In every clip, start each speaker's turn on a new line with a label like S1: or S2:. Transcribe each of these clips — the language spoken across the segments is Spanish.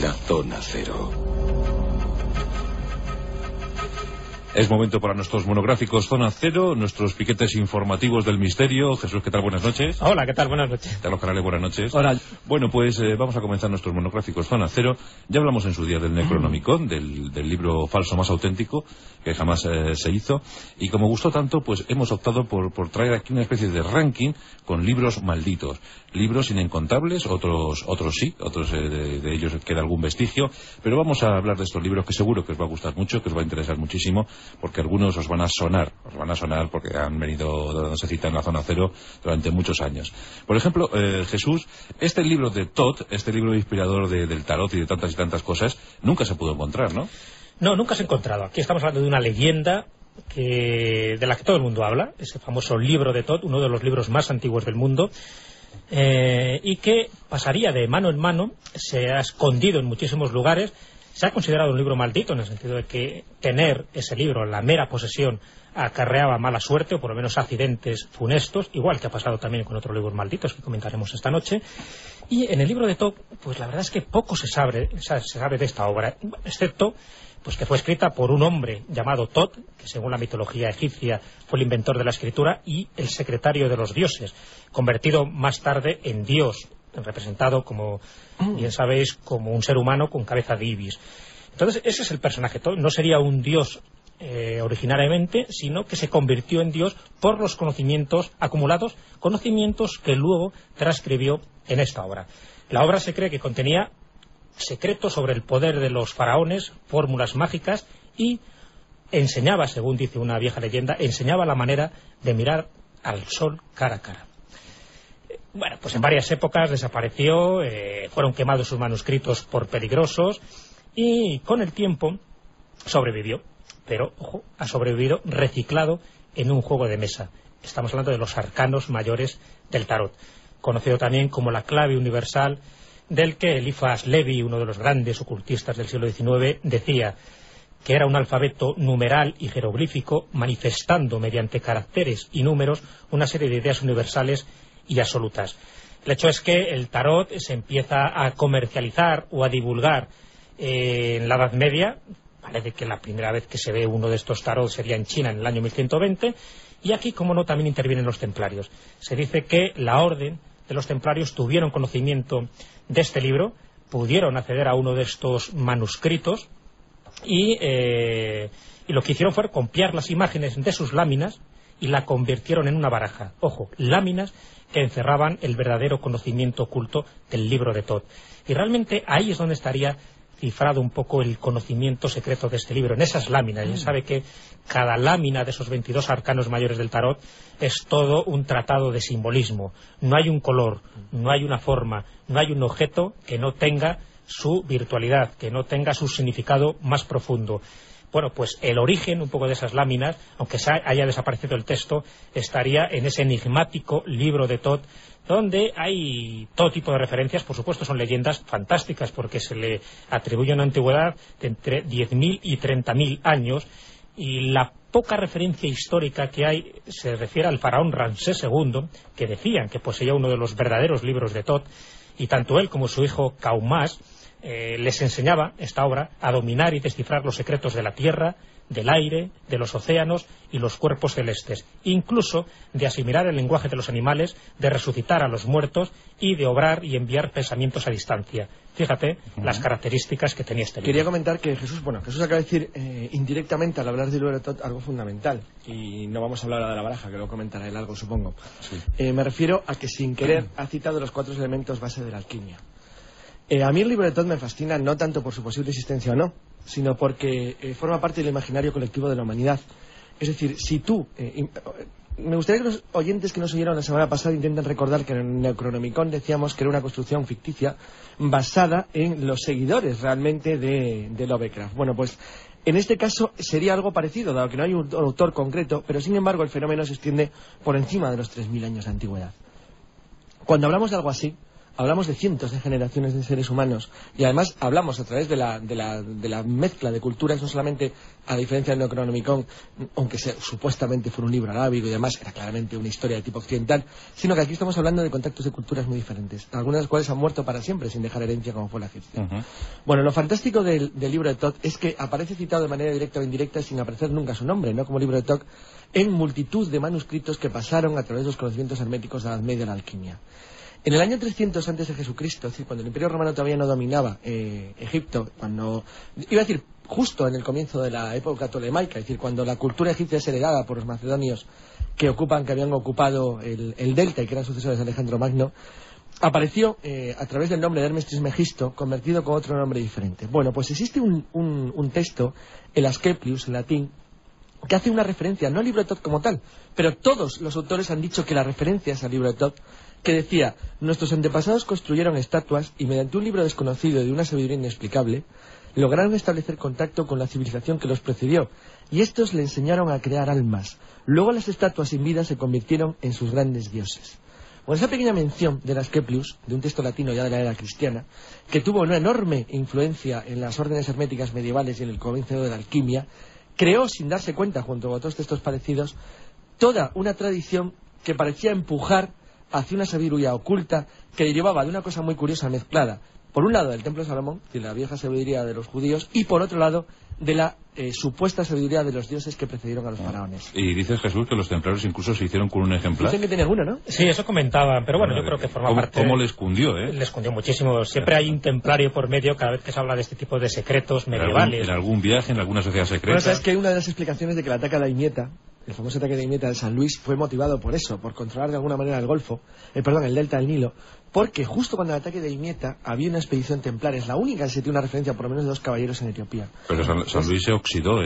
S1: La Zona Cero.
S2: Es momento para nuestros monográficos Zona Cero, nuestros piquetes informativos del misterio. Jesús, ¿qué tal? Buenas noches.
S3: Hola, ¿qué tal? Buenas noches.
S2: Carlos Canales, buenas noches.
S3: Hola.
S2: Bueno, pues vamos a comenzar nuestros monográficos Zona Cero. Ya hablamos en su día del Necronomicon, del libro falso más auténtico que jamás se hizo. Y como gustó tanto, pues hemos optado por traer aquí una especie de ranking con libros malditos. Libros inencontables, otros sí, otros de ellos queda algún vestigio. Pero vamos a hablar de estos libros que seguro que os va a gustar mucho, que os va a interesar muchísimo, porque algunos os van a sonar porque han venido dándose cita en la Zona Cero durante muchos años. Por ejemplo, Jesús, este libro de Todd, este libro inspirador del tarot y de tantas y tantas cosas, nunca se pudo encontrar, ¿no?
S3: No, nunca se ha encontrado. Aquí estamos hablando de una leyenda de la que todo el mundo habla, ese famoso libro de Todd, uno de los libros más antiguos del mundo, y que pasaría de mano en mano, se ha escondido en muchísimos lugares. Se ha considerado un libro maldito en el sentido de que tener ese libro, la mera posesión, acarreaba mala suerte o por lo menos accidentes funestos, igual que ha pasado también con otros libros malditos que comentaremos esta noche. Y en el libro de Todd, pues la verdad es que poco se sabe de esta obra, excepto pues que fue escrita por un hombre llamado Todd, que según la mitología egipcia fue el inventor de la escritura y el secretario de los dioses, convertido más tarde en dios, representado, como bien sabéis, como un ser humano con cabeza de ibis. Entonces ese es el personaje. Todd no sería un dios originariamente, sino que se convirtió en dios por los conocimientos acumulados, conocimientos que luego transcribió en esta obra. La obra se cree que contenía secretos sobre el poder de los faraones, fórmulas mágicas, y enseñaba, según dice una vieja leyenda, enseñaba la manera de mirar al sol cara a cara. Bueno, pues en varias épocas desapareció, fueron quemados sus manuscritos por peligrosos, y con el tiempo sobrevivió. Pero, ojo, ha sobrevivido reciclado en un juego de mesa. Estamos hablando de los arcanos mayores del tarot, conocido también como la clave universal, del que Eliphas Levi, uno de los grandes ocultistas del siglo XIX, decía que era un alfabeto numeral y jeroglífico manifestando mediante caracteres y números una serie de ideas universales y absolutas. El hecho es que el tarot se empieza a comercializar o a divulgar en la Edad Media. Parece que la primera vez que se ve uno de estos tarot sería en China en el año 1120, y aquí, como no, también intervienen los templarios. Se dice que la orden de los templarios tuvieron conocimiento de este libro, pudieron acceder a uno de estos manuscritos y lo que hicieron fue copiar las imágenes de sus láminas y la convirtieron en una baraja. Ojo, láminas que encerraban el verdadero conocimiento oculto del libro de Todd. Y realmente ahí es donde estaría cifrado un poco el conocimiento secreto de este libro, en esas láminas. Ya sabe que cada lámina de esos 22 arcanos mayores del tarot es todo un tratado de simbolismo. No hay un color, no hay una forma, no hay un objeto que no tenga su virtualidad, que no tenga su significado más profundo. Bueno, pues el origen un poco de esas láminas, aunque haya desaparecido el texto, estaría en ese enigmático libro de Todd, donde hay todo tipo de referencias. Por supuesto son leyendas fantásticas porque se le atribuye una antigüedad de entre 10.000 y 30.000 años, y la poca referencia histórica que hay se refiere al faraón Ramsés II, que decían que poseía uno de los verdaderos libros de Todd, y tanto él como su hijo Kaumas les enseñaba esta obra a dominar y descifrar los secretos de la tierra, del aire, de los océanos y los cuerpos celestes, incluso de asimilar el lenguaje de los animales, de resucitar a los muertos y de obrar y enviar pensamientos a distancia. Fíjate las características que tenía este libro.
S4: Quería comentar que Jesús acaba de decir indirectamente, al hablar del libro de Todd, algo fundamental, y no vamos a hablar ahora de la baraja, que luego comentará él algo, supongo. Sí. Me refiero a que sin querer ha citado los 4 elementos base de la alquimia. A mí el libro de Todd me fascina no tanto por su posible existencia o no, sino porque forma parte del imaginario colectivo de la humanidad. Es decir, si tú... me gustaría que los oyentes que nos oyeron la semana pasada intenten recordar que en el Necronomicon decíamos que era una construcción ficticia basada en los seguidores realmente de Lovecraft. Bueno, pues en este caso sería algo parecido, dado que no hay un autor concreto, pero sin embargo el fenómeno se extiende por encima de los 3.000 años de antigüedad. Cuando hablamos de algo así, hablamos de cientos de generaciones de seres humanos y además hablamos a través de la mezcla de culturas, no solamente a diferencia del Necronomicon, aunque supuestamente fuera un libro arábigo y demás, era claramente una historia de tipo occidental, sino que aquí estamos hablando de contactos de culturas muy diferentes, algunas de las cuales han muerto para siempre sin dejar herencia como fue la egipcia. Bueno, lo fantástico del libro de Thoth es que aparece citado de manera directa o indirecta sin aparecer nunca su nombre, no como libro de Thoth, en multitud de manuscritos que pasaron a través de los conocimientos herméticos de la Edad Media de la alquimia. En el año 300 antes de Jesucristo, es decir, cuando el Imperio Romano todavía no dominaba Egipto, justo en el comienzo de la época tolemaica, es decir, cuando la cultura egipcia es heredada por los macedonios que habían ocupado el delta y que eran sucesores de Alejandro Magno, apareció a través del nombre de Hermes Trismegisto, convertido con otro nombre diferente. Bueno, pues existe un texto, el Asclepius, en latín, que hace una referencia, no al libro de Thoth como tal, pero todos los autores han dicho que la referencia es al libro de Thoth, que decía: nuestros antepasados construyeron estatuas y mediante un libro desconocido y de una sabiduría inexplicable lograron establecer contacto con la civilización que los precedió, y estos le enseñaron a crear almas. Luego las estatuas sin vida se convirtieron en sus grandes dioses. Bueno, esa pequeña mención de Asclepius, de un texto latino ya de la era cristiana, que tuvo una enorme influencia en las órdenes herméticas medievales y en el comienzo de la alquimia, creó, sin darse cuenta, junto con otros textos parecidos, toda una tradición que parecía empujar hacia una sabiduría oculta que derivaba de una cosa muy curiosa mezclada, por un lado del Templo de Salomón, de la vieja sabiduría de los judíos, y por otro lado de la supuesta sabiduría de los dioses que precedieron a los faraones.
S2: Y dices, Jesús, que los templarios incluso se hicieron con un ejemplar.
S4: Dicen que tenían uno, ¿no?
S3: Sí, eso comentaban, pero bueno, yo creo que forma parte...
S2: ¿Cómo les cundió,
S3: Les cundió muchísimo. Siempre hay un templario por medio cada vez que se habla de este tipo de secretos medievales.
S2: En algún viaje, en alguna sociedad secreta.
S4: Bueno, sabes que una de las explicaciones de que el ataque a Damieta, el famoso ataque de Damieta de San Luis, fue motivado por eso, por controlar de alguna manera el delta del Nilo, porque justo cuando el ataque de Damieta había una expedición templar, es la única que se tiene una referencia por lo menos de 2 caballeros en Etiopía.
S2: Pero San Luis se oxidó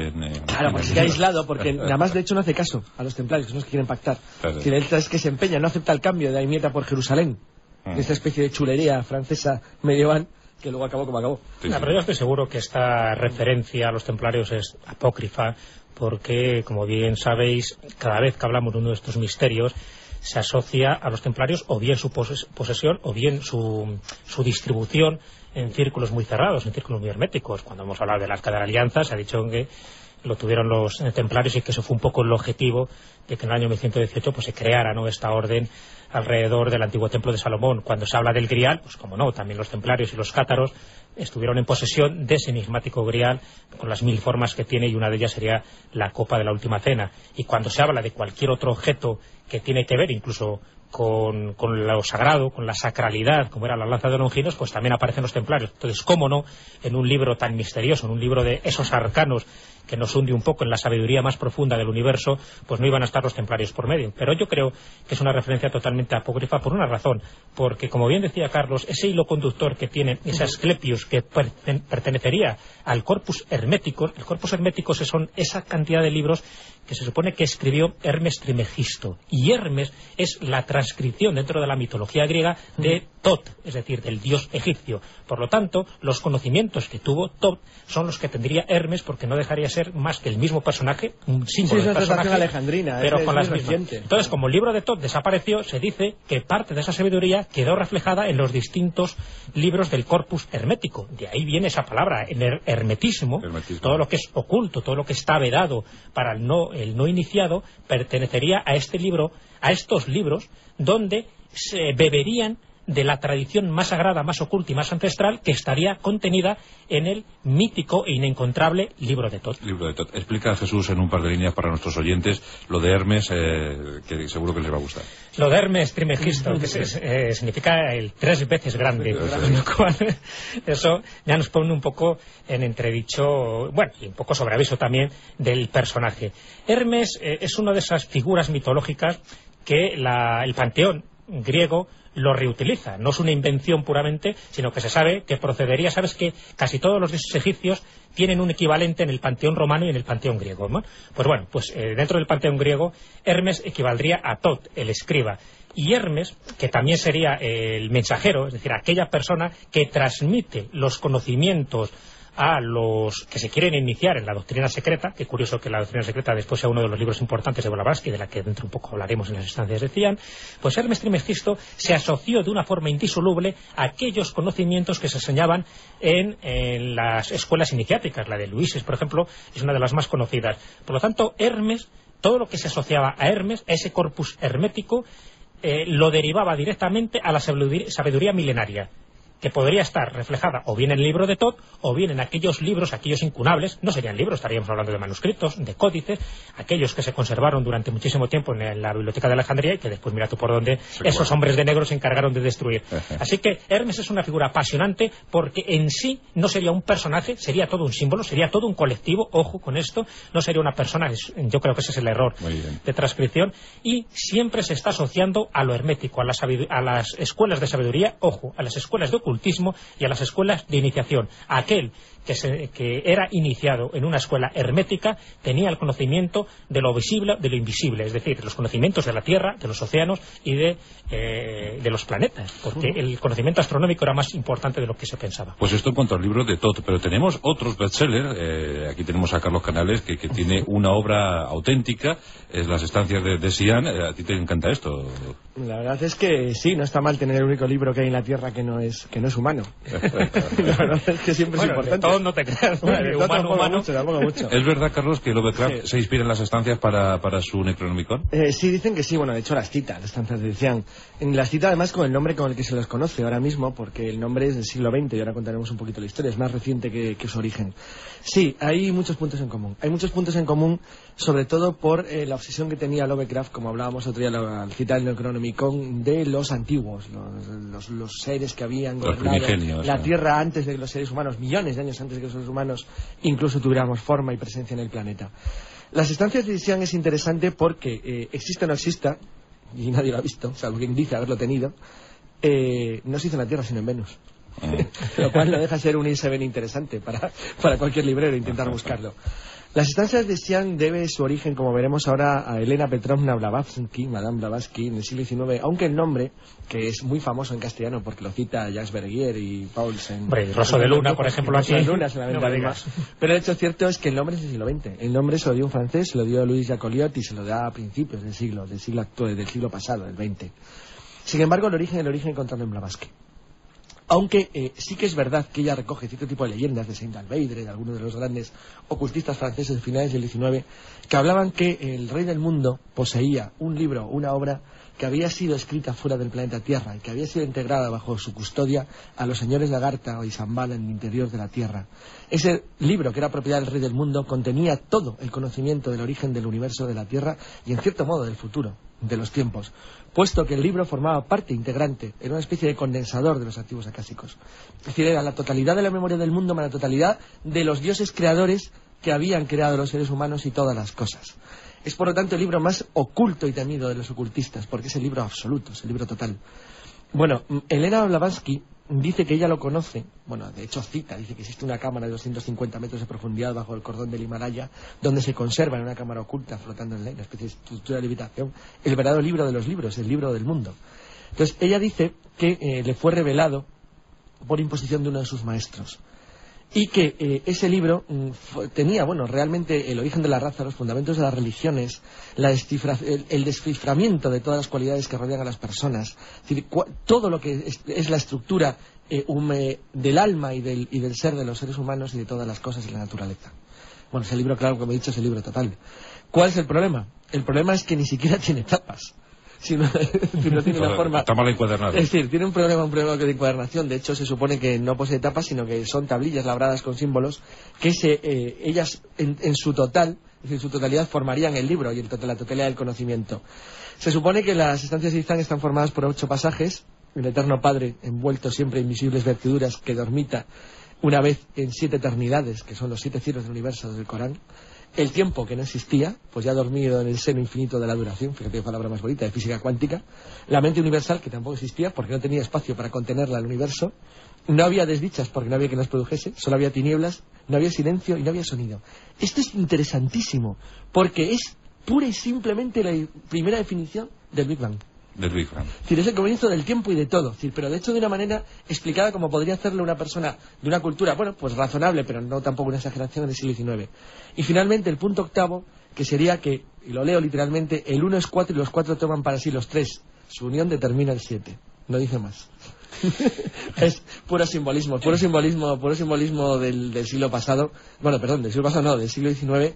S4: Claro, pues sigue aislado, porque nada más de hecho no hace caso a los templarios, que son los que quieren pactar.
S2: Claro.
S4: Si el delta es que se empeña, no acepta el cambio de Damieta por Jerusalén, de esta especie de chulería francesa medieval, que luego acabó como acabó.
S2: Sí,
S3: pero yo estoy seguro que esta referencia a los templarios es apócrifa, porque, como bien sabéis, cada vez que hablamos de uno de estos misterios, se asocia a los templarios o bien su posesión o bien su distribución en círculos muy cerrados, en círculos muy herméticos. Cuando hemos hablado de la Arca de la Alianza, se ha dicho que lo tuvieron los templarios y que eso fue un poco el objetivo de que en el año 1118 pues se creara, ¿no?, esta orden alrededor del antiguo templo de Salomón. Cuando se habla del Grial, pues como no, también los templarios y los cátaros estuvieron en posesión de ese enigmático Grial con las 1000 formas que tiene, y una de ellas sería la copa de la última cena. Y cuando se habla de cualquier otro objeto que tiene que ver incluso con lo sagrado, con la sacralidad, como era la lanza de Longinos, pues también aparecen los templarios. Entonces, ¿cómo no, en un libro tan misterioso, en un libro de esos arcanos que nos hunde un poco en la sabiduría más profunda del universo, pues no iban a estar los templarios por medio? Pero yo creo que es una referencia totalmente apócrifa por una razón, porque, como bien decía Carlos, ese hilo conductor que tiene ese Asclepius, que pertenecería al corpus hermético, el corpus hermético son esa cantidad de libros que se supone que escribió Hermes Trismegisto, y Hermes es la transcripción dentro de la mitología griega de Thoth, es decir, del dios egipcio. Por lo tanto, los conocimientos que tuvo Thoth son los que tendría Hermes, porque no dejaría de ser más que el mismo personaje, un símbolo del personaje,
S4: alejandrina,
S3: pero con las mismas. Entonces, como el libro de Thoth desapareció, se dice que parte de esa sabiduría quedó reflejada en los distintos libros del corpus hermético. De ahí viene esa palabra, el hermetismo, todo lo que es oculto, todo lo que está vedado para el no iniciado, pertenecería a este libro, a estos libros, donde se beberían de la tradición más sagrada, más oculta y más ancestral, que estaría contenida en el mítico e inencontrable libro de Thoth.
S2: Libro de Thoth. Explica, Jesús, en un par de líneas para nuestros oyentes lo de Hermes, que seguro que les va a gustar.
S3: Lo de Hermes Trismegisto, que significa el 3 veces grande, lo cual eso ya nos pone un poco en entredicho, bueno, y un poco sobre aviso también del personaje. Hermes es una de esas figuras mitológicas que el panteón griego lo reutiliza. No es una invención puramente, sino que se sabe que procedería. Sabes que casi todos los dioses egipcios tienen un equivalente en el panteón romano y en el panteón griego, ¿no? Pues bueno, dentro del panteón griego, Hermes equivaldría a Thoth, el escriba. Y Hermes, que también sería el mensajero, es decir, aquella persona que transmite los conocimientos a los que se quieren iniciar en la doctrina secreta, que curioso que la doctrina secreta después sea uno de los libros importantes de Blavatsky, de la que dentro un poco hablaremos en las estancias de Cian, pues Hermes Trismegisto se asoció de una forma indisoluble a aquellos conocimientos que se enseñaban en las escuelas iniciáticas. La de Luises, por ejemplo, es una de las más conocidas. Por lo tanto, Hermes, todo lo que se asociaba a Hermes, a ese corpus hermético, lo derivaba directamente a la sabiduría milenaria, que podría estar reflejada o bien en el libro de Tot o bien en aquellos libros, aquellos incunables, no serían libros, estaríamos hablando de manuscritos, de códices, aquellos que se conservaron durante muchísimo tiempo en la biblioteca de Alejandría y que después mira tú por dónde esos hombres de negro se encargaron de destruir. Así que Hermes es una figura apasionante porque en sí no sería un personaje, sería todo un símbolo, sería todo un colectivo, ojo con esto, no sería una persona, yo creo que ese es el error de transcripción, y siempre se está asociando a lo hermético, a las escuelas de sabiduría, ojo, a las escuelas de ocultismo y a las escuelas de iniciación. Aquel que era iniciado en una escuela hermética tenía el conocimiento de lo visible, de lo invisible, es decir, de los conocimientos de la Tierra, de los océanos y de los planetas, porque el conocimiento astronómico era más importante de lo que se pensaba.
S2: Pues esto en cuanto al libro de Tot, pero tenemos otros bestsellers. Aquí tenemos a Carlos Canales, que tiene una obra auténtica, es Las estancias de Xi'an. ¿A ti te encanta esto?
S4: La verdad es que sí, no está mal tener el único libro que hay en la Tierra que no es humano. La verdad es que siempre es importante.
S3: No te creas, humano.
S4: Mucho.
S2: ¿Es verdad, Carlos, que Lovecraft se inspira en las estancias para su Necronomicon?
S4: Sí, dicen que sí. Bueno, de hecho las cita, las estancias de Xi'an. Las cita además con el nombre con el que se los conoce ahora mismo, porque el nombre es del siglo XX y ahora contaremos un poquito la historia, es más reciente que su origen. Sí, hay muchos puntos en común. Hay muchos puntos en común, sobre todo por la obsesión que tenía Lovecraft, como hablábamos otro día al citar el Necronomicon, de los antiguos, los seres que habían gobernado la Tierra antes de que los seres humanos, millones de años antes de que los seres humanos incluso tuviéramos forma y presencia en el planeta. Las estancias de Xi'an es interesante porque existe o no exista, y nadie lo ha visto, salvo quien dice haberlo tenido, no se hizo en la Tierra sino en Venus. Lo cual lo deja ser un ISBN interesante para cualquier librero intentar buscarlo. Las estancias de Xi'an debe su origen, como veremos ahora, a Elena Petrovna Blavatsky, Madame Blavatsky, en el siglo XIX, aunque el nombre, que es muy famoso en castellano porque lo cita Jacques Vergier y Paulsen.
S3: Rosso de Luna, por ejemplo, aquí.
S4: Rosso de Luna, solamente pero el hecho cierto es que el nombre es del siglo XX. El nombre se lo dio un francés, se lo dio Louis Jacoliot y se lo da a principios del siglo actual, del siglo pasado, del XX. Sin embargo, el origen encontrado en Blavatsky. Aunque sí que es verdad que ella recoge cierto tipo de leyendas de Saint-Albeidre, de algunos de los grandes ocultistas franceses de finales del XIX, que hablaban que el rey del mundo poseía un libro, una obra que había sido escrita fuera del planeta Tierra y que había sido integrada bajo su custodia a los señores Lagarta o Isambal en el interior de la Tierra. Ese libro, que era propiedad del rey del mundo, contenía todo el conocimiento del origen del universo, de la Tierra y en cierto modo del futuro, de los tiempos, puesto que el libro formaba parte integrante, era una especie de condensador de los antiguos acásicos. Es decir, era la totalidad de la memoria del mundo, más la totalidad de los dioses creadores que habían creado los seres humanos y todas las cosas. Es por lo tanto el libro más oculto y temido de los ocultistas, porque es el libro absoluto, es el libro total. Bueno, Elena Blavatsky dice que ella lo conoce, bueno, de hecho dice que existe una cámara de 250 metros de profundidad bajo el cordón del Himalaya, donde se conserva en una cámara oculta, flotando en una especie de estructura de levitación, el verdadero libro de los libros, el libro del mundo. Entonces, ella dice que le fue revelado por imposición de uno de sus maestros, y que ese libro tenía, realmente el origen de la raza, los fundamentos de las religiones, el desciframiento de todas las cualidades que rodean a las personas, es decir, todo lo que es la estructura del alma y del ser de los seres humanos y de todas las cosas y la naturaleza. Bueno, ese libro, claro, como he dicho, es el libro total. ¿Cuál es el problema? El problema es que ni siquiera tiene tapas. Si no tiene una forma.
S2: Está mal encuadernado.
S4: Es decir, tiene un problema de encuadernación. De hecho, se supone que no posee tapas, sino que son tablillas labradas con símbolos que ellas en su total, es decir, en su totalidad, formarían el libro y la totalidad del conocimiento. Se supone que las estancias de Xi'an están formadas por 8 pasajes. El Eterno Padre, envuelto siempre en invisibles vestiduras, que dormita una vez en 7 eternidades, que son los 7 cielos del universo del Corán. El tiempo, que no existía, pues ya ha dormido en el seno infinito de la duración, fíjate qué palabra más bonita, de física cuántica. La mente universal, que tampoco existía porque no tenía espacio para contenerla al universo. No había desdichas porque no había quien las produjese, solo había tinieblas, no había silencio y no había sonido. Esto es interesantísimo porque es pura y simplemente la primera definición del Big Bang.
S2: Del Big Bang.
S4: Es decir, es el comienzo del tiempo y de todo. Es decir, pero de hecho de una manera explicada como podría hacerlo una persona de una cultura, bueno, pues razonable, pero no tampoco una exageración del siglo XIX. Y finalmente el punto octavo, que sería que, y lo leo literalmente, el 1 es 4 y los 4 toman para sí los 3. Su unión determina el 7. No dice más. Es puro simbolismo del siglo pasado. Bueno, perdón, del siglo pasado no, del siglo XIX.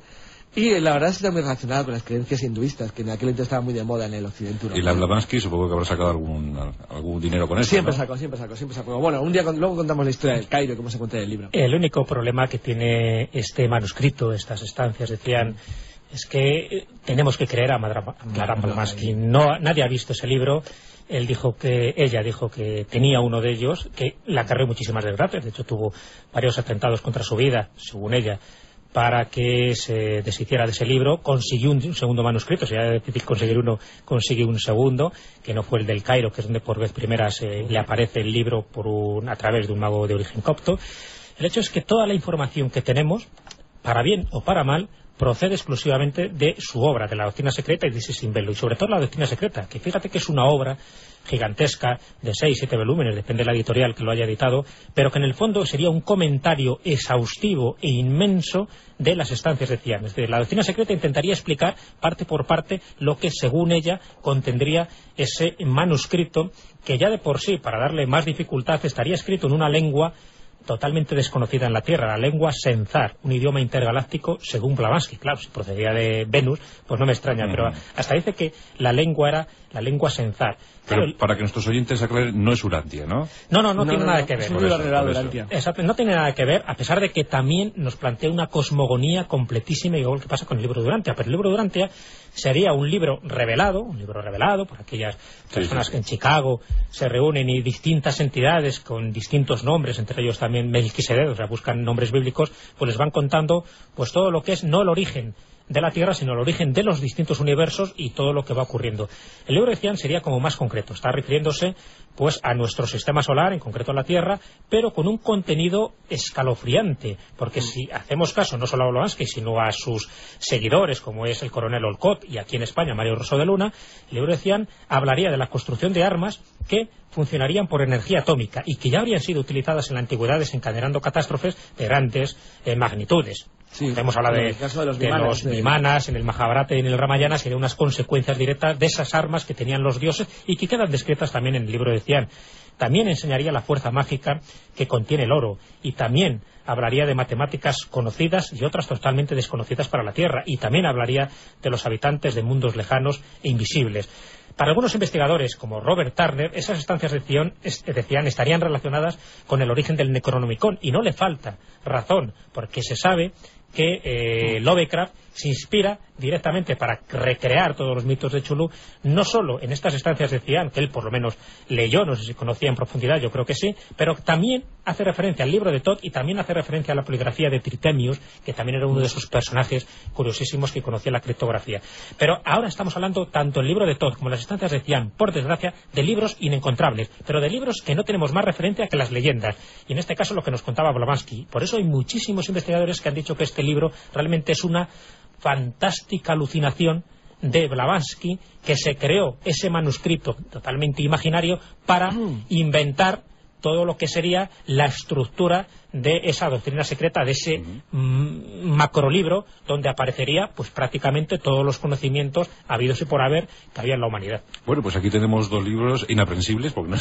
S4: Y la verdad es que está muy relacionado con las creencias hinduistas, que en aquel entonces estaban muy de moda en el occidente europeo.
S2: Y la Blavatsky supongo que habrá sacado algún dinero con eso,
S4: Siempre
S2: ¿no?
S4: sacó. Bueno, un día luego contamos la historia del Cairo y cómo se cuenta en el libro.
S3: El único problema que tiene este manuscrito, estas estancias, decían, es que tenemos que creer a Madame Blavatsky. Nadie ha visto ese libro. Ella dijo que tenía uno de ellos, que le acarreó muchísimas desgracias. De hecho, tuvo varios atentados contra su vida, según ella, para que se deshiciera de ese libro. Consiguió un segundo manuscrito, si era difícil conseguir uno, consiguió un segundo, que no fue el del Cairo, que es donde por vez primera le aparece el libro a través de un mago de origen copto. El hecho es que toda la información que tenemos, para bien o para mal, procede exclusivamente de su obra, de la Doctrina Secreta y de Isis in Bello, y sobre todo la Doctrina Secreta, que fíjate que es una obra gigantesca de 6-7 volúmenes, depende de la editorial que lo haya editado, pero que en el fondo sería un comentario exhaustivo e inmenso de las estancias de Cian. Es decir, la Doctrina Secreta intentaría explicar parte por parte lo que, según ella, contendría ese manuscrito, que ya de por sí, para darle más dificultad, estaría escrito en una lengua totalmente desconocida en la Tierra, la lengua Senzar, un idioma intergaláctico según Blavatsky. Claro, si procedía de Venus, pues no me extraña, pero hasta dice que la lengua era la lengua Senzar.
S2: Pero
S3: claro,
S2: para que nuestros oyentes aclaren, no es Urantia, ¿no?
S3: No tiene nada que ver.
S4: Es un libro arreglado de Urantia.
S3: Exacto, no tiene nada que ver, a pesar de que también nos plantea una cosmogonía completísima, igual que pasa con el libro de Urantia. Pero el libro de Urantia sería un libro revelado por aquellas personas que en Chicago se reúnen y distintas entidades con distintos nombres, entre ellos también Melquisedec, o sea, buscan nombres bíblicos, pues les van contando pues todo lo que es no el origen de la Tierra, sino el origen de los distintos universos y todo lo que va ocurriendo. El libro de Cian sería como más concreto, está refiriéndose pues a nuestro sistema solar, en concreto a la Tierra, pero con un contenido escalofriante, porque si hacemos caso no solo a Blavatsky, sino a sus seguidores, como es el coronel Olcott y aquí en España Mario Rosso de Luna, el libro de Cian hablaría de la construcción de armas que funcionarían por energía atómica y que ya habrían sido utilizadas en la antigüedad desencadenando catástrofes de grandes magnitudes.
S4: Sí,
S3: hemos hablado de los Vimanas, en el Mahabharata y en el Ramayana, serían unas consecuencias directas de esas armas que tenían los dioses y que quedan descritas también en el libro de Cian. También enseñaría la fuerza mágica que contiene el oro y también hablaría de matemáticas conocidas y otras totalmente desconocidas para la Tierra, y también hablaría de los habitantes de mundos lejanos e invisibles. Para algunos investigadores, como Robert Turner, esas estancias de Cian estarían relacionadas con el origen del Necronomicon, y no le falta razón, porque se sabe que Lovecraft se inspira directamente para recrear todos los mitos de Chulu, no solo en estas estancias de Cian, que él por lo menos leyó, no sé si conocía en profundidad, yo creo que sí, pero también hace referencia al libro de Thoth y también hace referencia a la poligrafía de Tritemius, que también era uno de esos personajes curiosísimos que conocía la criptografía. Pero ahora estamos hablando, tanto el libro de Thoth como las estancias de Cian, por desgracia, de libros inencontrables, pero de libros que no tenemos más referencia que las leyendas, y en este caso lo que nos contaba Blavatsky. Por eso hay muchísimos investigadores que han dicho que este libro realmente es una fantástica alucinación de Blavatsky, que se creó ese manuscrito totalmente imaginario para inventar todo lo que sería la estructura de esa doctrina secreta, de ese macrolibro donde aparecería pues prácticamente todos los conocimientos habidos y por haber que había en la humanidad.
S2: Bueno, pues aquí tenemos dos libros inaprensibles porque no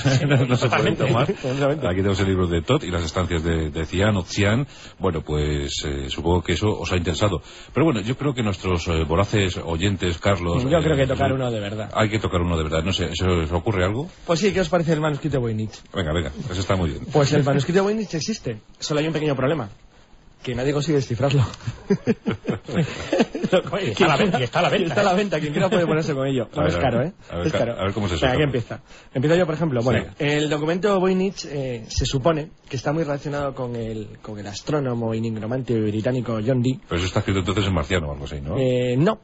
S2: se pueden tomar. Aquí tenemos el libro de Thoth y las estancias de Cian o Cian. Bueno, pues supongo que eso os ha interesado. Pero bueno, yo creo que nuestros voraces oyentes, Carlos...
S4: Yo creo que tocar uno de verdad.
S2: Hay que tocar uno de verdad. No sé, ¿se os ocurre algo?
S4: Pues sí, ¿qué os parece el manuscrito de Voynich?
S2: Venga, pues está muy bien.
S4: Pues el manuscrito de Voynich existe. Solo hay un pequeño problema, que nadie consigue descifrarlo.
S3: Está a la venta.
S4: Quien quiera puede ponerse con ello. No, es caro, ¿eh? Es caro.
S2: A ver cómo se
S4: suena. Aquí empieza. Empiezo yo, por ejemplo. Bueno,
S2: sí.
S4: El documento Voynich se supone que está muy relacionado con el astrónomo y nigromante británico John Dee.
S2: Pero eso está escrito entonces en marciano o algo así, ¿no?
S4: No.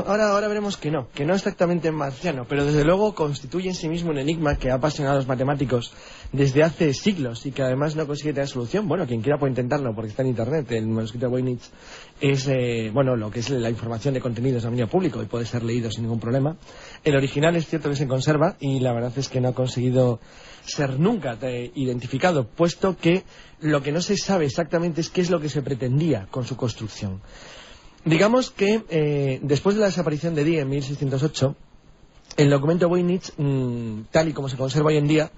S4: Ahora veremos que no exactamente en marciano, pero desde luego constituye en sí mismo un enigma que ha apasionado a los matemáticos desde hace siglos y que además no consigue tener solución. Bueno, quien quiera puede intentarlo porque está en Internet. El manuscrito de Voynich es, lo que es la información de contenidos de dominio público y puede ser leído sin ningún problema. El original es cierto que se conserva y la verdad es que no ha conseguido ser nunca identificado, puesto que lo que no se sabe exactamente es qué es lo que se pretendía con su construcción. Digamos que después de la desaparición de Dee en 1608, el documento Voynich, tal y como se conserva hoy en día,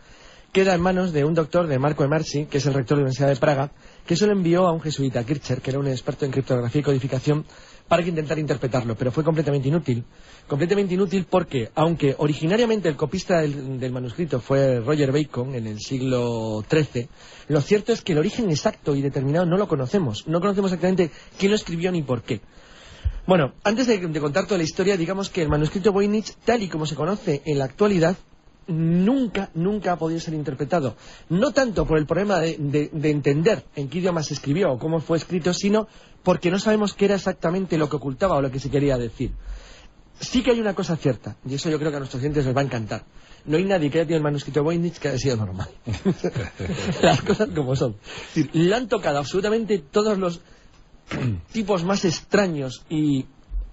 S4: queda en manos de un doctor de Marco Emarsi, que es el rector de la Universidad de Praga, que se lo envió a un jesuita, Kircher, que era un experto en criptografía y codificación, para que intentara interpretarlo, pero fue completamente inútil. Completamente inútil porque, aunque originariamente el copista del manuscrito fue Roger Bacon en el siglo XIII, lo cierto es que el origen exacto y determinado no lo conocemos. No conocemos exactamente quién lo escribió ni por qué. Bueno, antes de contar toda la historia, digamos que el manuscrito Voynich, tal y como se conoce en la actualidad, nunca ha podido ser interpretado. No tanto por el problema de entender en qué idioma se escribió o cómo fue escrito, sino porque no sabemos qué era exactamente lo que ocultaba o lo que se quería decir. Sí que hay una cosa cierta, y eso yo creo que a nuestros clientes les va a encantar. No hay nadie que haya tenido el manuscrito Voynich que haya sido normal. Las cosas como son. Es decir, le han tocado absolutamente todos los tipos más extraños y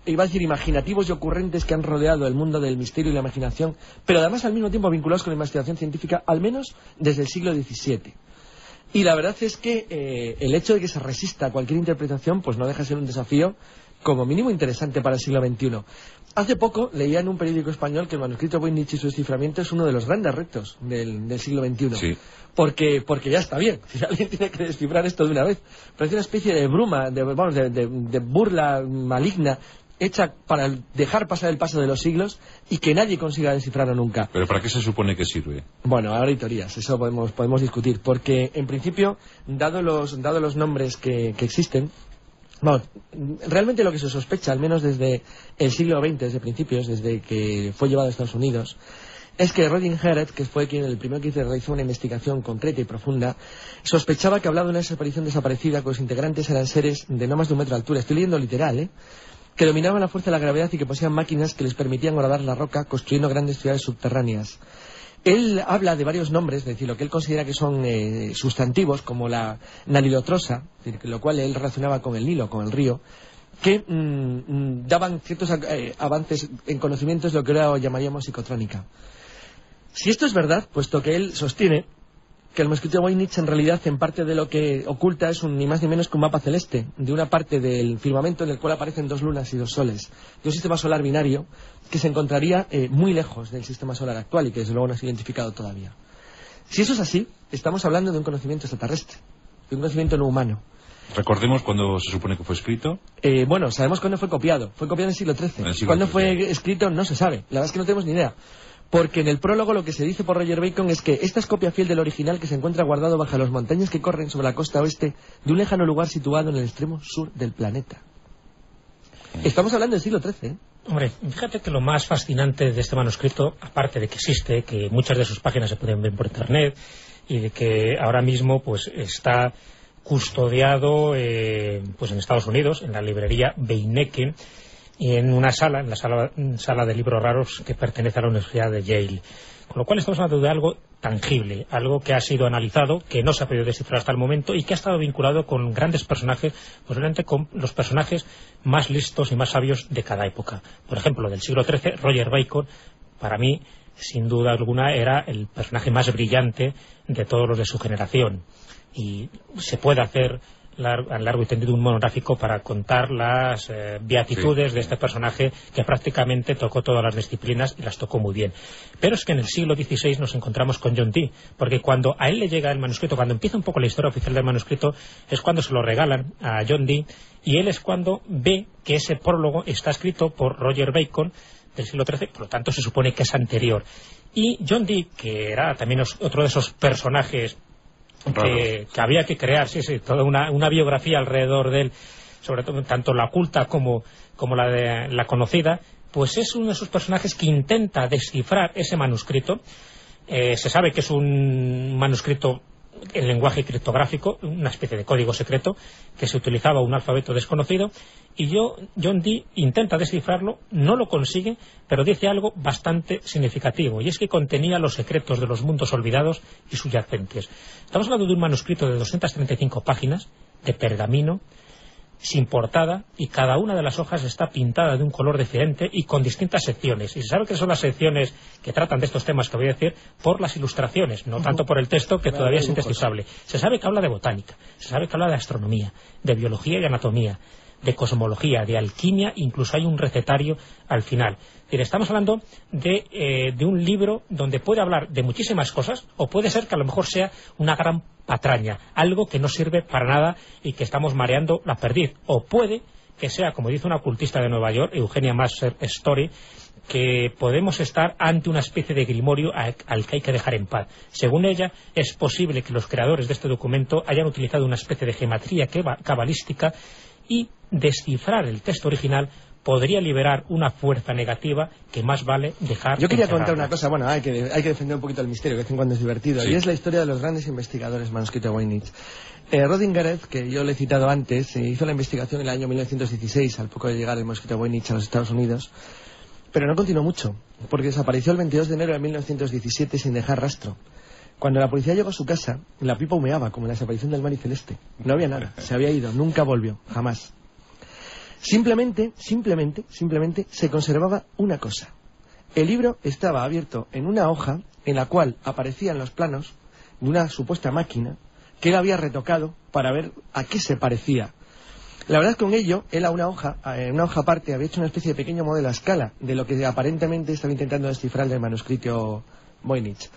S4: iba a decir imaginativos y ocurrentes que han rodeado el mundo del misterio y la imaginación, pero además al mismo tiempo vinculados con la investigación científica, al menos desde el siglo XVII. Y la verdad es que el hecho de que se resista a cualquier interpretación pues no deja de ser un desafío como mínimo interesante para el siglo XXI. Hace poco leía en un periódico español que el manuscrito Voynich y su desciframiento es uno de los grandes retos del siglo XXI. Sí. Porque ya está bien, si alguien tiene que descifrar esto de una vez. Parece una especie de bruma, de burla maligna, hecha para dejar pasar el paso de los siglos y que nadie consiga descifrarlo nunca.
S2: ¿Pero para qué se supone que sirve?
S4: Bueno, ahora hay teorías, eso podemos discutir, porque en principio, dado los nombres que existen, realmente lo que se sospecha, al menos desde el siglo XX, desde principios, desde que fue llevado a Estados Unidos, es que Rodin Heret, que fue el primero que realizó una investigación concreta y profunda, sospechaba que hablaba de una desaparición desaparecida cuyos integrantes eran seres de no más de 1 metro de altura. Estoy leyendo literal, que dominaban la fuerza de la gravedad y que poseían máquinas que les permitían horadar la roca construyendo grandes ciudades subterráneas. Él habla de varios nombres, es decir, lo que él considera que son sustantivos, como la nalilotrosa, es decir, lo cual él relacionaba con el Nilo, con el río, que daban ciertos avances en conocimientos de lo que ahora llamaríamos psicotrónica. Si esto es verdad, puesto que él sostiene que el manuscrito de Voynich en realidad en parte de lo que oculta es ni más ni menos que un mapa celeste de una parte del firmamento en el cual aparecen 2 lunas y 2 soles, de un sistema solar binario que se encontraría muy lejos del sistema solar actual y que desde luego no se ha identificado todavía. Si eso es así, estamos hablando de un conocimiento extraterrestre, de un conocimiento no humano.
S2: Recordemos cuándo se supone que fue escrito.
S4: Sabemos cuándo fue copiado en el siglo XIII. Cuándo fue escrito no se sabe, la verdad es que no tenemos ni idea. Porque en el prólogo lo que se dice por Roger Bacon es que esta es copia fiel del original que se encuentra guardado bajo las montañas que corren sobre la costa oeste de un lejano lugar situado en el extremo sur del planeta. Estamos hablando del siglo XIII, ¿eh?
S3: Hombre, fíjate que lo más fascinante de este manuscrito, aparte de que existe, que muchas de sus páginas se pueden ver por internet y de que ahora mismo pues está custodiado pues en Estados Unidos, en la librería Beinecke, y en una sala, sala de libros raros que pertenece a la Universidad de Yale. Con lo cual estamos hablando de algo tangible, algo que ha sido analizado, que no se ha podido descifrar hasta el momento y que ha estado vinculado con grandes personajes, posiblemente con los personajes más listos y más sabios de cada época. Por ejemplo, del siglo XIII, Roger Bacon, para mí, sin duda alguna, era el personaje más brillante de todos los de su generación. Y se puede hacer a largo y tendido un monográfico para contar las beatitudes de este personaje que prácticamente tocó todas las disciplinas y las tocó muy bien. Pero es que en el siglo XVI nos encontramos con John Dee, porque cuando a él le llega el manuscrito, cuando empieza un poco la historia oficial del manuscrito, es cuando se lo regalan a John Dee, y él es cuando ve que ese prólogo está escrito por Roger Bacon del siglo XIII, por lo tanto se supone que es anterior. Y John Dee, que era también otro de esos personajes que había que crear, toda una biografía alrededor de él, sobre todo tanto la oculta como la conocida, pues es uno de esos personajes que intenta descifrar ese manuscrito. Se sabe que es un manuscrito en lenguaje criptográfico, una especie de código secreto que se utilizaba un alfabeto desconocido, y John Dee intenta descifrarlo, no lo consigue, pero dice algo bastante significativo, y es que contenía los secretos de los mundos olvidados y subyacentes. Estamos hablando de un manuscrito de 235 páginas, de pergamino, sin portada, y cada una de las hojas está pintada de un color diferente y con distintas secciones. Y se sabe que son las secciones que tratan de estos temas que voy a decir por las ilustraciones, no tanto por el texto, que todavía es indescifrable. Se sabe que habla de botánica, se sabe que habla de astronomía, de biología y anatomía, de cosmología, de alquimia, incluso hay un recetario al final. Es decir, estamos hablando de un libro donde puede hablar de muchísimas cosas, o puede ser que a lo mejor sea una gran patraña, algo que no sirve para nada y que estamos mareando la perdiz, o puede que sea, como dice una ocultista de Nueva York, Eugenia Masser Story, que podemos estar ante una especie de grimorio al que hay que dejar en paz. Según ella, es posible que los creadores de este documento hayan utilizado una especie de geometría cabalística, y descifrar el texto original podría liberar una fuerza negativa que más vale dejar.
S4: Yo quería contar una cosa, bueno, hay que defender un poquito el misterio, que de vez en cuando es divertido, sí. Y es la historia de los grandes investigadores manuscrito de Voynich. Rodin-Gareth, que yo le he citado antes, hizo la investigación en el año 1916, al poco de llegar el manuscrito de Voynich a los Estados Unidos, pero no continuó mucho, porque desapareció el 22 de enero de 1917 sin dejar rastro. Cuando la policía llegó a su casa, la pipa humeaba, como en la desaparición del Mar y Celeste. No había nada, se había ido, nunca volvió, jamás. Simplemente se conservaba una cosa. El libro estaba abierto en una hoja en la cual aparecían los planos de una supuesta máquina que él había retocado para ver a qué se parecía. La verdad es que con ello, él en una hoja aparte había hecho una especie de pequeño modelo a escala de lo que aparentemente estaba intentando descifrar del manuscrito Voynich.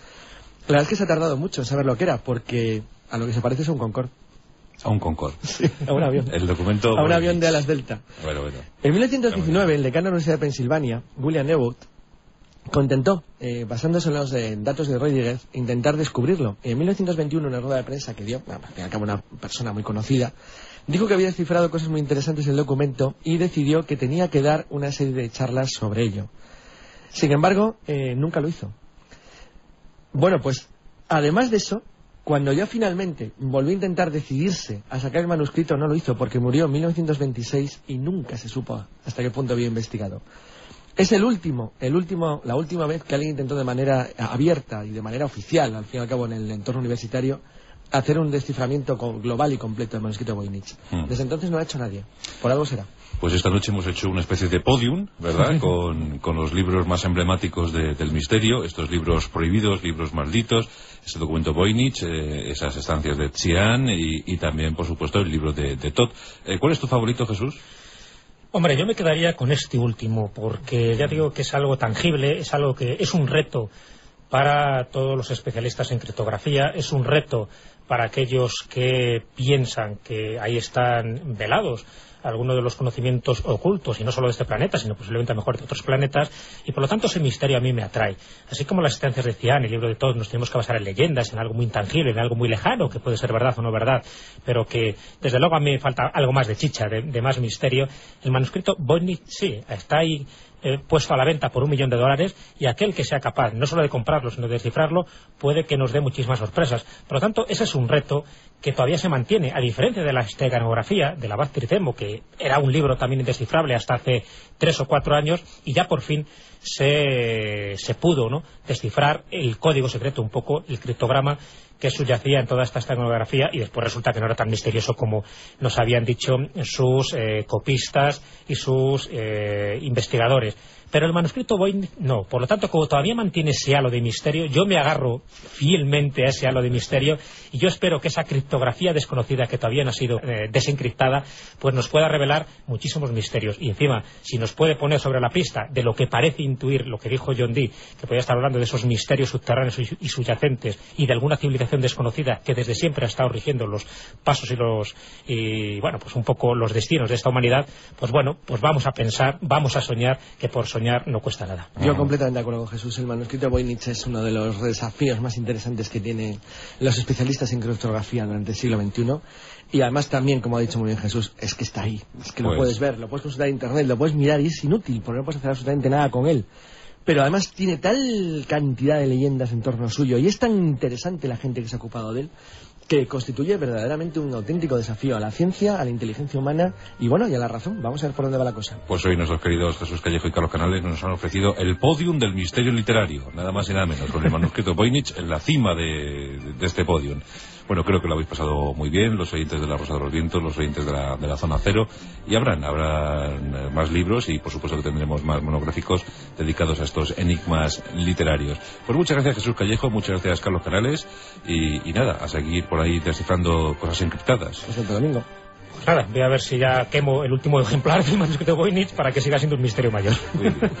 S4: La verdad es que se ha tardado mucho en saber lo que era, porque a lo que se parece es a un Concorde.
S2: A un Concorde.
S4: Sí, a un avión.
S2: El documento...
S4: A un avión de alas delta.
S2: Bueno.
S4: En 1919, el decano de la Universidad de Pensilvania, William Newbold, intentó, basándose en los datos de Rodriguez, intentar descubrirlo. En 1921, en una rueda de prensa que dio, al fin y al cabo una persona muy conocida, dijo que había descifrado cosas muy interesantes en el documento y decidió que tenía que dar una serie de charlas sobre ello. Sin embargo, nunca lo hizo. Bueno, pues, además de eso, cuando ya finalmente volvió a intentar decidirse a sacar el manuscrito, no lo hizo, porque murió en 1926 y nunca se supo hasta qué punto había investigado. Es la última vez que alguien intentó de manera abierta y de manera oficial, al fin y al cabo en el entorno universitario, hacer un desciframiento global y completo del manuscrito de Voynich. Desde entonces no lo ha hecho nadie. Por algo será.
S2: Pues esta noche hemos hecho una especie de podium, ¿verdad? Con los libros más emblemáticos del misterio, estos libros prohibidos, libros malditos, ese documento Voynich, esas estancias de Xi'an y también, por supuesto, el libro de Todd. ¿Cuál es tu favorito, Jesús?
S3: Hombre, yo me quedaría con este último, porque ya digo que es algo tangible, es algo que es un reto para todos los especialistas en criptografía, es un reto para aquellos que piensan que ahí están velados algunos de los conocimientos ocultos, y no solo de este planeta, sino posiblemente a lo mejor de otros planetas, y por lo tanto ese misterio a mí me atrae. Así como las estancias de Xi'an, el libro de Todd, nos tenemos que basar en leyendas, en algo muy intangible, en algo muy lejano, que puede ser verdad o no verdad, pero que desde luego a mí me falta algo más de chicha, de más misterio. El manuscrito Voynich, sí, está ahí puesto a la venta por $1 millón, y aquel que sea capaz no solo de comprarlo, sino de descifrarlo, puede que nos dé muchísimas sorpresas. Por lo tanto, ese es un reto que todavía se mantiene, a diferencia de la esteganografía de la Baz Tritemo, que era un libro también indescifrable hasta hace 3 o 4 años, y ya por fin se pudo, ¿no?, descifrar el código secreto, un poco el criptograma que subyacía en toda esta esteganografía, y después resulta que no era tan misterioso como nos habían dicho sus copistas y sus investigadores. Pero el manuscrito Voynich no. Por lo tanto, como todavía mantiene ese halo de misterio, yo me agarro fielmente a ese halo de misterio, y yo espero que esa criptografía desconocida, que todavía no ha sido desencriptada, pues nos pueda revelar muchísimos misterios. Y encima, si nos puede poner sobre la pista de lo que parece intuir lo que dijo John Dee, que podía estar hablando de esos misterios subterráneos y subyacentes, y de alguna civilización desconocida que desde siempre ha estado rigiendo los pasos y bueno, pues un poco los destinos de esta humanidad, pues bueno, pues vamos a pensar, vamos a soñar, que por soñar no cuesta nada.
S4: Yo completamente de acuerdo con Jesús. El manuscrito de Voynich es uno de los desafíos más interesantes que tienen los especialistas en criptografía durante el siglo XXI, y además también, como ha dicho muy bien Jesús, es que está ahí, es que lo puedes ver, lo puedes consultar en internet, lo puedes mirar, y es inútil porque no puedes hacer absolutamente nada con él. Pero además tiene tal cantidad de leyendas en torno suyo, y es tan interesante la gente que se ha ocupado de él, que constituye verdaderamente un auténtico desafío a la ciencia, a la inteligencia humana y bueno, y a la razón. Vamos a ver por dónde va la cosa.
S2: Pues hoy nuestros queridos Jesús Callejo y Carlos Canales nos han ofrecido el podium del misterio literario, nada más y nada menos, con el manuscrito Voynich en la cima de este podium. Bueno, creo que lo habéis pasado muy bien, los oyentes de La Rosa de los Vientos, los oyentes de la Zona Cero, y habrán más libros y por supuesto que tendremos más monográficos dedicados a estos enigmas literarios. Pues muchas gracias, Jesús Callejo, muchas gracias, Carlos Canales, y nada, a seguir por ahí descifrando cosas encriptadas.
S4: Santo Domingo.
S3: Pues nada, voy a ver si ya quemo el último ejemplar del manuscrito Voynich para que siga siendo un misterio mayor.
S2: Muy bien.